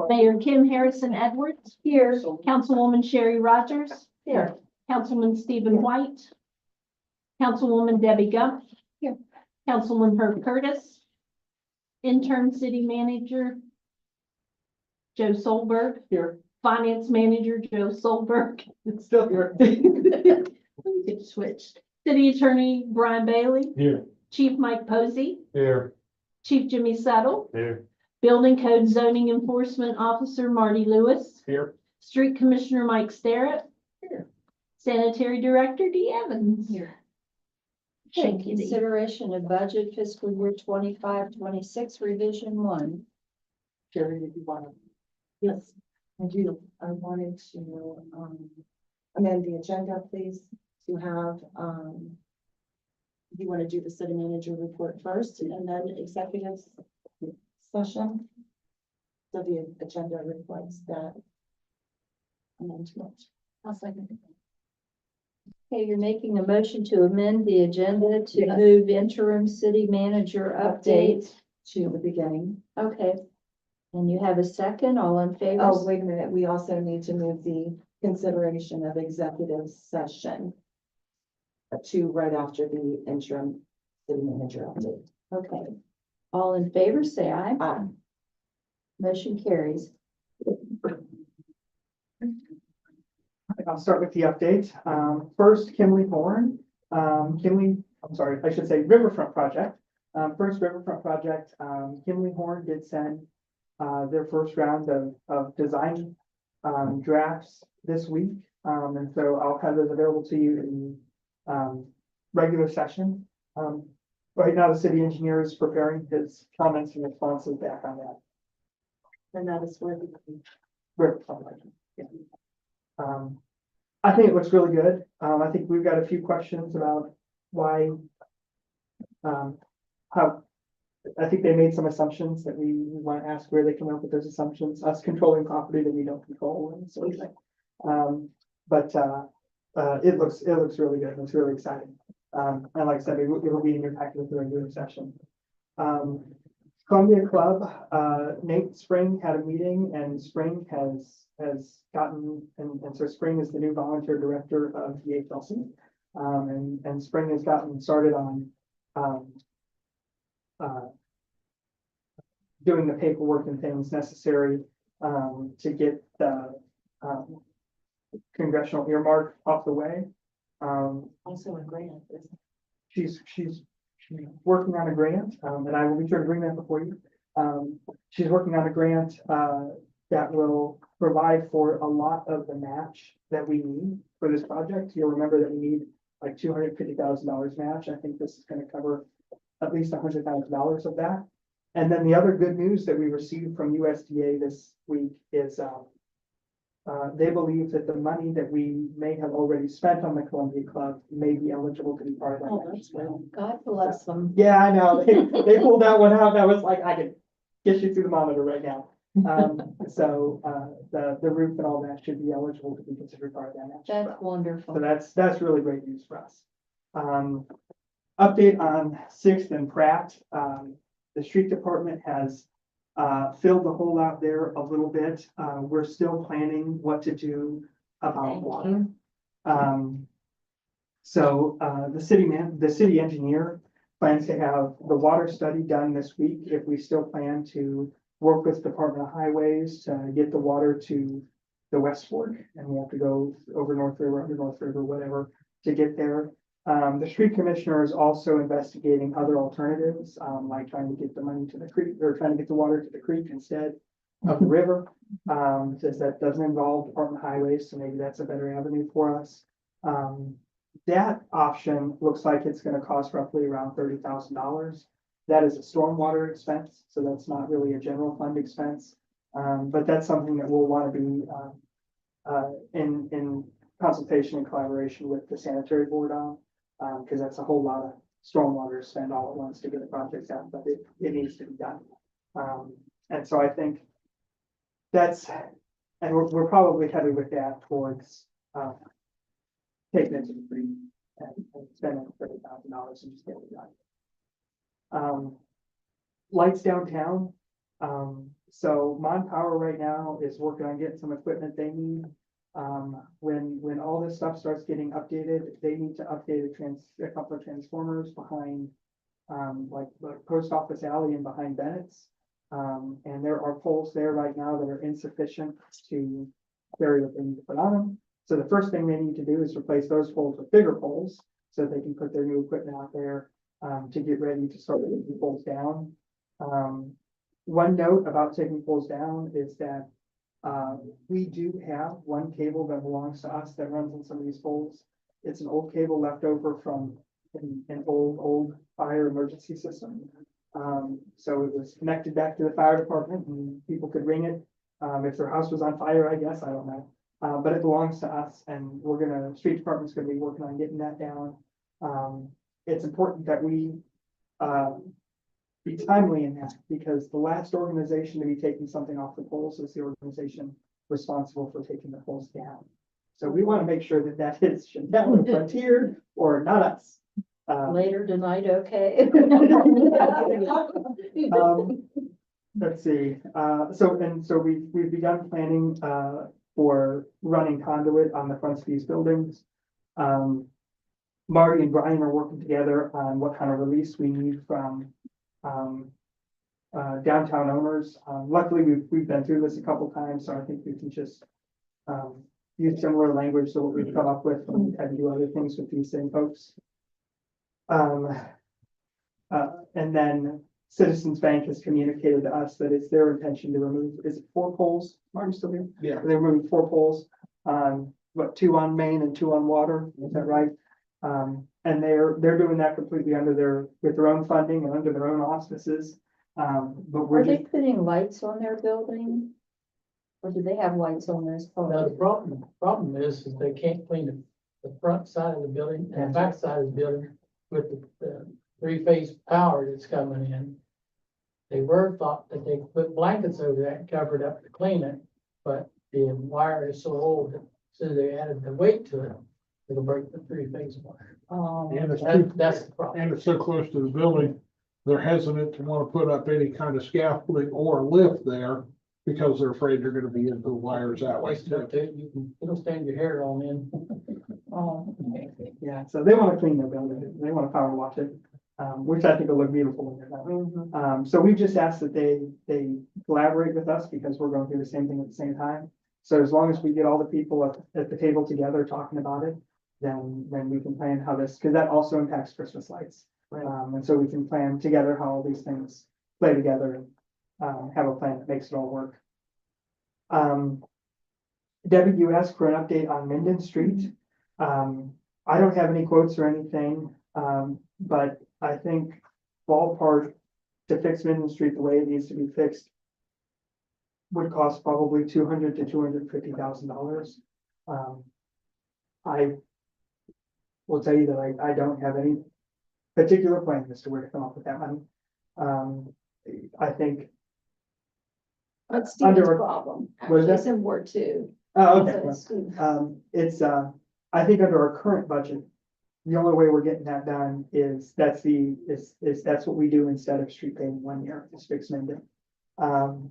Mayor Kim Harrison Edwards. Here. Councilwoman Sherry Rogers. Here. Councilman Stephen White. Councilwoman Debbie Gump. Here. Councilman Herb Curtis. Intern City Manager Joe Solberg. Here. Finance Manager Joe Solberg. It's still here. Get switched. City Attorney Brian Bailey. Here. Chief Mike Posey. Here. Chief Jimmy Settle. Here. Building Code Zoning Enforcement Officer Marty Lewis. Here. Street Commissioner Mike Starrett. Here. Sanitary Director Dee Evans. Here. Thank Okay, you, Dee. consideration of budget fiscal year 25-26 revision 1. Sherry, if you want to. Yes, I do. I wanted to amend the agenda, please, to have, you want to do the city manager report first and then executive session? So the agenda reflects that amendment. I'll second it. Okay, you're making a motion to amend the agenda to Yes. move interim city manager update. To the beginning. Okay. And you have a second, all in favor? Oh, wait a minute. We also need to move the consideration of executive session to right after the interim city manager update. Okay. All in favor, say aye. Aye. Motion carries. I'll start with the update. First, Kimley Horn. I should say Riverfront Project. First Riverfront Project, Kimley Horn did send their first round of design drafts this week. And so I'll have those available to you in regular session. Right now, the city engineer is preparing his comments and responses back on that. And that is where Riverfront Project. Yeah. I think it looks really good. I think we've got a few questions about why, how, I think they made some assumptions that we want to ask where they come up with those assumptions, us controlling property that we don't control and sort of thing. It looks really good. It's really exciting. And like I said, it will be in your packet with the regular session. Columbia Club, Nate Spring had a meeting and Spring has gotten, and so Spring is the new volunteer director of the HLC. And Spring has gotten started on um, uh, doing the paperwork and things necessary, to get the, congressional earmark off the way. Also a grant. She's working on a grant, and I will be sure to bring that before you. She's working on a grant, that will provide for a lot of the match that we need for this project. You'll remember that we need like $250,000 match. I think this is gonna cover at least $100,000 of that. And then the other good news that we received from USDA this week is, they believe that the money that we may have already spent on the Columbia Club may be eligible to be part of that. Oh, that's well. God bless them. Yeah, I know. They pulled that one out. That was like, I could get you through the monitor right now. The roof and all that should be eligible to be considered part of that match. That's So wonderful. that's really great news for us. Update on Sixth and Pratt. The street department has filled the hole out there a little bit. We're still planning what to do about water. The city engineer plans to have the water study done this week if we still plan to work with Department of Highways to get the water to the West Fork, and we have to go over North River, under North River, whatever, to get there. The street commissioner is also investigating other alternatives, like trying to get the money to the creek, or trying to get the water to the creek instead of the river. Says that doesn't involve Department of Highways, so maybe that's a better avenue for us. That option looks like it's gonna cost roughly around $30,000. That is a stormwater expense, so that's not really a general fund expense. But that's something that we'll want to be in consultation and collaboration with the sanitary board on, because that's a whole lot of stormwater to spend all at once to get the project out, but it needs to be done. And so I think that's, and we're probably headed with that towards taking it to the free and spending $30,000 and just getting it done. Lights downtown. So Mon Power right now is working on getting some equipment they need. When all this stuff starts getting updated, they need to update a couple of transformers behind, like the post office alley and behind Bennett's. And there are poles there right now that are insufficient to carry what they need to put on them. So the first thing they need to do is replace those poles with bigger poles so they can put their new equipment out there, to get ready to start taking poles down. One note about taking poles down is that we do have one cable that belongs to us that runs on some of these poles. It's an old cable left over from an old fire emergency system. So it was connected back to the fire department and people could ring it. If their house was on fire, I guess, I don't know. But it belongs to us, and street department's gonna be working on getting that down. It's important that we be timely in that, because the last organization to be taking something off the poles is the organization responsible for taking the poles down. So we want to make sure that that is Chanel or Frontier or not us. Later tonight, okay? Let's see, so we've begun planning for running conduit on the fronts of these buildings. Marty and Brian are working together on what kind of release we need from downtown owners. Luckily, we've been through this a couple times, so I think we can just use similar language to what we've come up with when we had to do other things with these same folks. And then Citizens Bank has communicated to us that it's their intention to remove, is it 4 poles? Marty still here? Yeah. They're removing 4 poles, 2 on Main and 2 on Water, is that right? And they're doing that completely with their own funding and under their own auspices. But we're Are they just, putting lights on their building? Or do they have lights on those Now, the poles? problem is they can't clean the front side of the building and the back side of the building with the 3-phase power that's coming in. They thought that they put blankets over that and covered up to clean it, but the wire is so old, so they added the weight to it. It'll break the 3-phase wire. That's the problem. And it's so close to the building, they're hesitant to want to put up any kind of scaffolding or lift there because they're afraid they're gonna be into the wires that way too. It'll stand your hair on in. Oh, yeah, so they want to clean their building. They want to power wash it. which I think will look beautiful when they're done. So we've just asked that they collaborate with us because we're going through the same thing at the same time. So as long as we get all the people at the table together talking about it, then we can plan how this, because that also impacts Christmas lights. Right. And so we can plan together how all these things play together and, have a plan that makes it all work. Debbie, you asked for an update on Minden Street. I don't have any quotes or anything, but I think ballpark to fix Minden Street the way it needs to be fixed would cost probably $200,000 to $250,000. I will tell you that I don't have any particular plan as to where to come up with that money. I think, That's Under- Steve's problem. what is Actually, that? it's in Ward 2. oh, So okay. it's Steve. It's, I think under our current budget, the only way we're getting that done is that's what we do instead of street paving 1 year, is fix Minden. I'm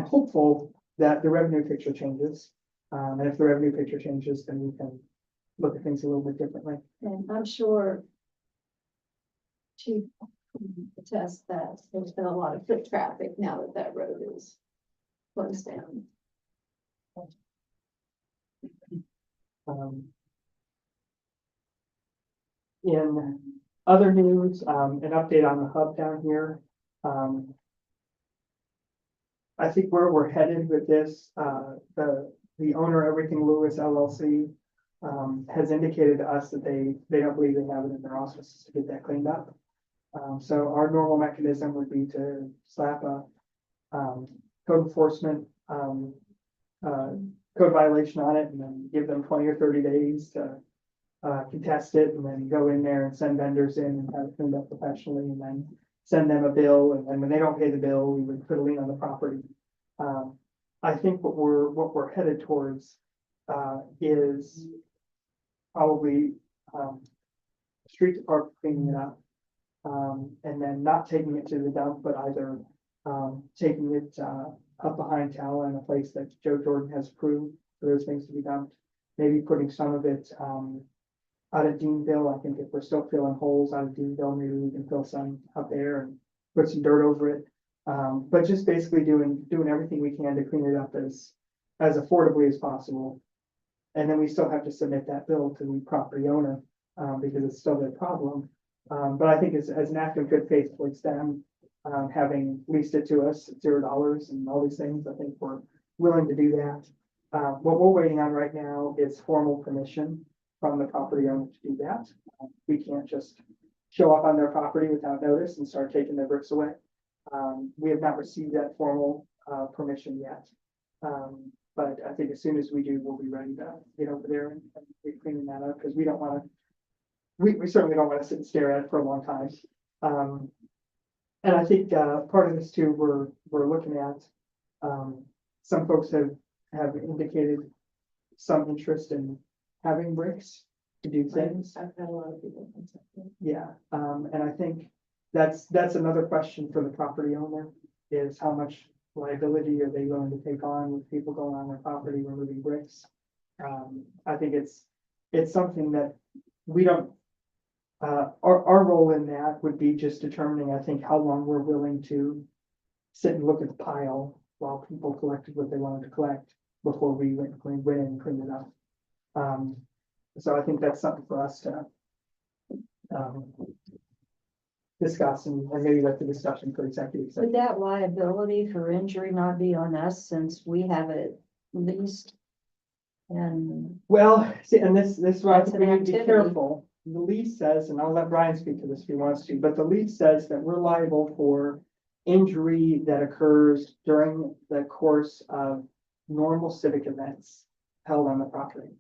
hopeful that the revenue picture changes. And if the revenue picture changes, then we can look at things a little bit differently. And I'm sure Chief attests that there's been a lot of foot traffic now that that road is closed down. In other news, an update on the hub down here. I think where we're headed with this, the owner, Everything Lewis LLC, has indicated to us that they don't believe they have it in their office to get that cleaned up. So our normal mechanism would be to slap a, code enforcement, code violation on it and then give them 20 or 30 days to contest it and then go in there and send vendors in and have it cleaned up professionally and then send them a bill. And then when they don't pay the bill, we would put a lien on the property. I think what we're headed towards, is probably, street department cleaning it up. And then not taking it to the dump, but either, taking it, up behind Tala in a place that Joe Jordan has approved for those things to be dumped. Maybe putting some of it, out of Deanville. I think if we're still filling holes out of Deanville, maybe we can fill some up there and put some dirt over it. But just basically doing everything we can to clean it up as affordably as possible. And then we still have to submit that bill to the property owner, because it's still their problem. But I think as an act of good faith towards them, having leased it to us at $0 and all these things, I think we're willing to do that. What we're waiting on right now is formal permission from the property owner to do that. We can't just show up on their property without notice and start taking their bricks away. We have not received that formal permission yet. But I think as soon as we do, we'll be ready to get over there and be cleaning that up because we don't want to. We certainly don't want to sit and stare at it for a long time. And I think part of this too, we're looking at. Some folks have indicated some interest in having bricks to do things. I've had a lot of people. Yeah, and I think that's another question for the property owner is how much liability are they willing to take on with people going on their property removing bricks? I think it's something that we don't, our role in that would be just determining, I think, how long we're willing to sit and look at the pile while people collected what they wanted to collect before we went in and cleaned it up. So I think that's something for us to discuss and maybe let the discussion for executive session. Would that liability for injury not be on us since we have it leased? And Well, see, and this is why I That's think we an need to be activity. careful. The lease says, and I'll let Brian speak to this if he wants to, but the lease says that we're liable for injury that occurs during the course of normal civic events held on the property.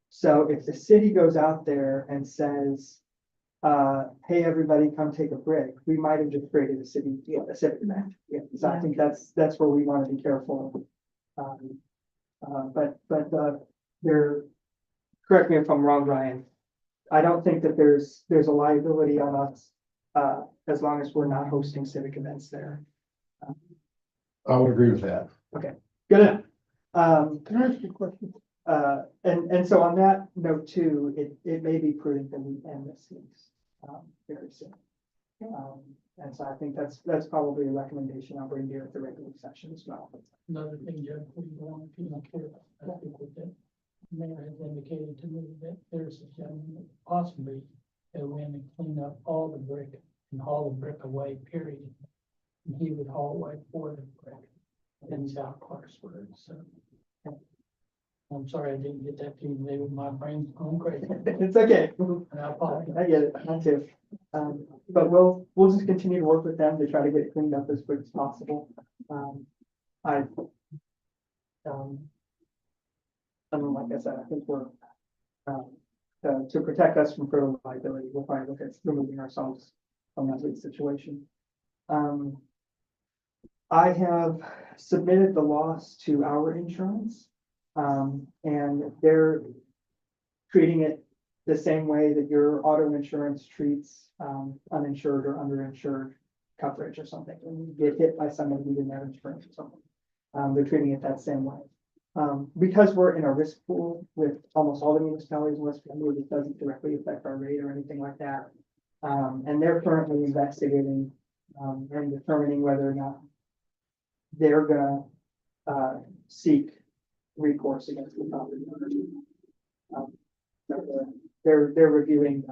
So if the city goes out there and says, hey, everybody come take a break, we might have just created a civic event. Yeah, so I think that's where we want to be careful. But there, correct me if I'm wrong, Brian. I don't think that there's a liability on us, as long as we're not hosting civic events there. I would agree with that. Good. Can I ask you a question? And so on that note too, it may be prudent that we end this lease, very soon. And so I think that's probably a recommendation I'll bring to you at the regular session as well. Another thing, Judge, we want, if you don't care, I think with that, mayor has indicated to me that there's a gentleman that possibly go in and clean up all the brick and haul the brick away, period. And he would haul away for the brick in South Clarksburg, so. I'm sorry I didn't get that to you today with my brain's going crazy, It's okay. and I apologize. I get it, I too. But we'll just continue to work with them to try to get it cleaned up as quick as possible. I mean, like I said, I think we're, to protect us from further liability, we'll probably look at removing ourselves from that lead situation. I have submitted the loss to our insurance, and they're treating it the same way that your auto insurance treats, uninsured or underinsured coverage or something. When you get hit by somebody who didn't have insurance or something, they're treating it that same way. Because we're in a risk pool with almost all the municipalities in West Virginia, it doesn't directly affect our rate or anything like that. And they're currently investigating, and determining whether or not they're gonna, seek recourse against the property owner. They're reviewing,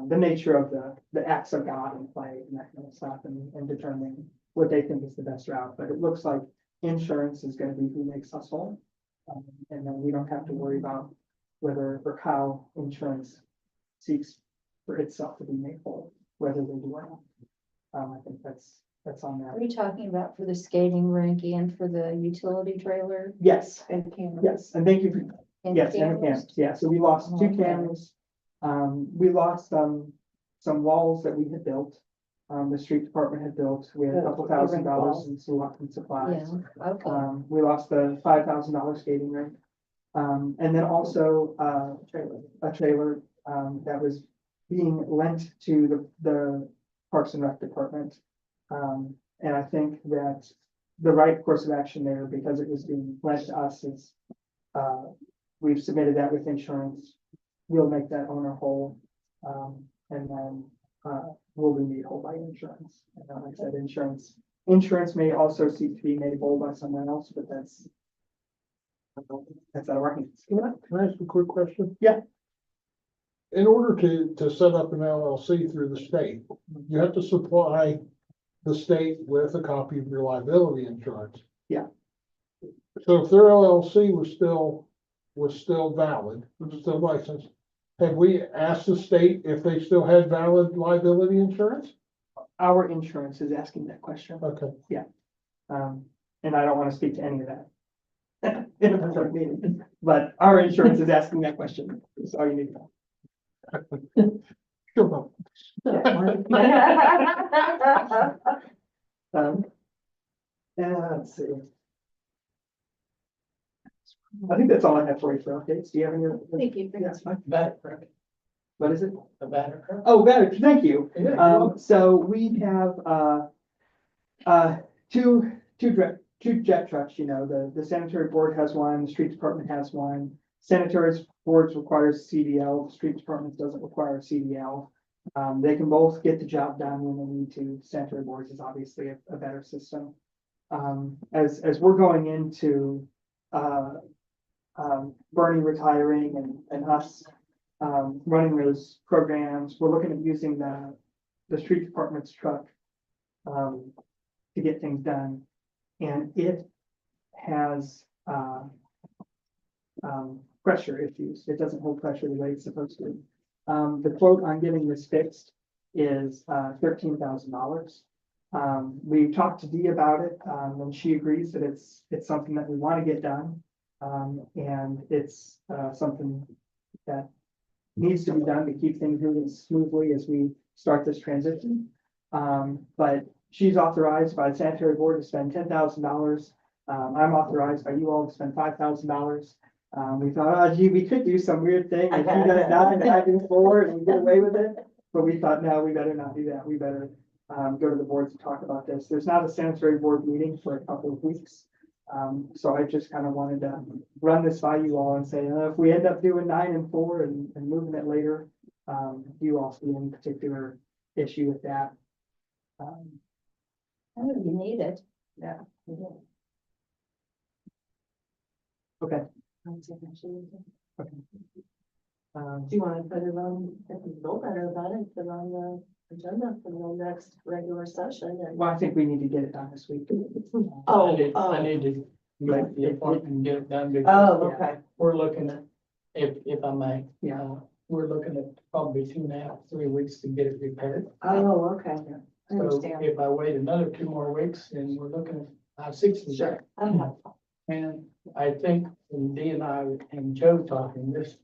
the nature of the acts of God in play and that kind of stuff, and determining what they think is the best route. But it looks like insurance is gonna be who makes us whole. And then we don't have to worry about whether or how insurance seeks for itself to be made whole, whether they do or not. I think that's on Are that. you talking about for the skating rink and for the utility trailer? Yes, And cameras? yes, and thank you for And yes, and the cameras? cameras, yeah, so we lost two Okay. cameras. We lost, some walls that we had built. The street department had built, we had a couple The rink $1,000 walls. in supplies. Yeah, okay. We lost the $5,000 skating rink. And then also, a trailer, that was being lent to the Parks and Rec department. And I think that the right course of action there, because it was being lent to us, is, we've submitted that with insurance. We'll make that owner whole, and then, will be made whole by insurance. And like I said, insurance may also seek to be made whole by someone else, but that's out of our hands. Can I ask a quick question? Yeah. In order to set up an LLC through the state, you have to supply the state with a copy of your liability insurance. Yeah. So if their LLC was still valid, was still licensed, have we asked the state if they still had valid liability insurance? Our insurance is asking that question. Okay. And I don't want to speak to any of that in a public meeting, but our insurance is asking that question. That's all you need to know. Sure. Let's see. I think that's all I have for you for updates. Do you have any? Thank you. Yes, fine. Batter, What is it? the batter. Oh, got it. Thank you. Yeah. So we have, two jet trucks, the sanitary board has one, the street department has one. Sanitary boards requires CDL, the street department doesn't require CDL. They can both get the job done when they need to. Sanitary boards is obviously a better system. As we're going into, Bernie retiring and us, running those programs, we're looking at using the street department's truck, to get things done. And it has, pressure issues. It doesn't hold pressure the way it's supposed to. The quote on getting this fixed is, $13,000. We talked to Dee about it, and she agrees that it's something that we want to get done. And it's, something that needs to be done to keep things moving smoothly as we start this transition. But she's authorized by the sanitary board to spend $10,000. I'm authorized by you all to spend $5,000. We thought, oh gee, we could do some weird thing and she does 9 and I do 4 and we get away with it. But we thought, no, we better not do that. We better, go to the board to talk about this. There's not a sanitary board meeting for a couple of weeks. So I just kind of wanted to run this by you all and say, if we end up doing 9 and 4 and moving it later, do you all see any particular issue with that. I don't you need it. Yeah. Okay. Okay. Do you want to put it on, if you feel better about it, put it on the agenda for the next regular session and. Well, I think we need to get it done this week. I need to make the appointment and get it done because Oh, okay. we're looking at, if I may, Yeah. we're looking at probably 2.5, 3 weeks to get it repaired. Oh, okay. I So understand. if I wait another 2 more weeks, then we're looking at 6 weeks. Sure. Okay. And I think, and Dee and I and Joe talking, this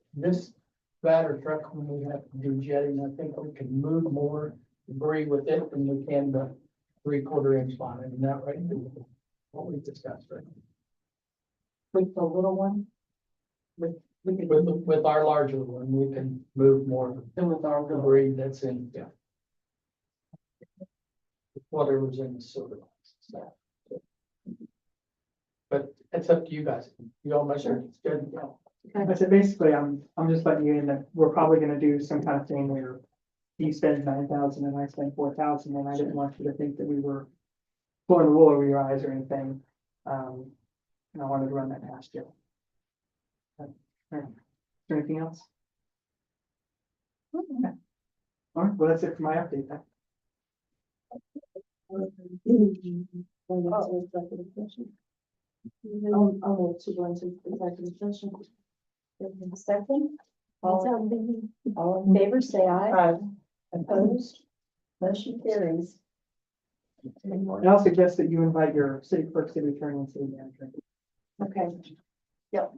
batter truck, when we have to do jetting, I think we can move more debris with it than we can the 3/4 inch line, isn't that right? What we discussed, right? With the little one? We can. With our larger one, we can move more With our little. debris that's in, whatever's in the sewer. lines. But it's up to you guys. You all measure, it's good, I said, basically, I'm just letting you in that we're probably gonna do some kind of thing where he spends 9,000 and I spend 4,000, and I didn't want you to think that we were pulling the wool over your eyes or anything. And I wanted to run that past you. Is there anything else? Okay. All right, well, that's it for my update then. I'll move to go into executive session. Second, all in favor, say aye. Opposed? Motion carries. And I'll suggest that you invite your city clerk, city attorney, and city manager. Okay. Yep.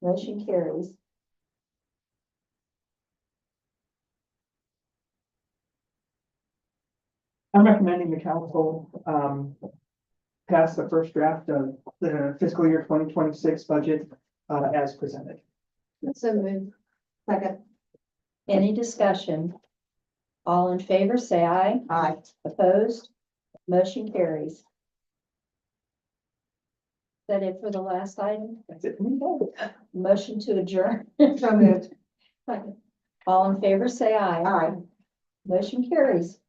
Motion carries. I'm recommending the council, pass the first draft of the fiscal year 2026 budget, as presented. So move. Second. Any discussion? All in favor, say aye. Aye. Opposed? Motion carries. Is that it for the last item? That's it for me. Motion to adjourn. So moved. All in favor, say aye. Aye. Motion carries.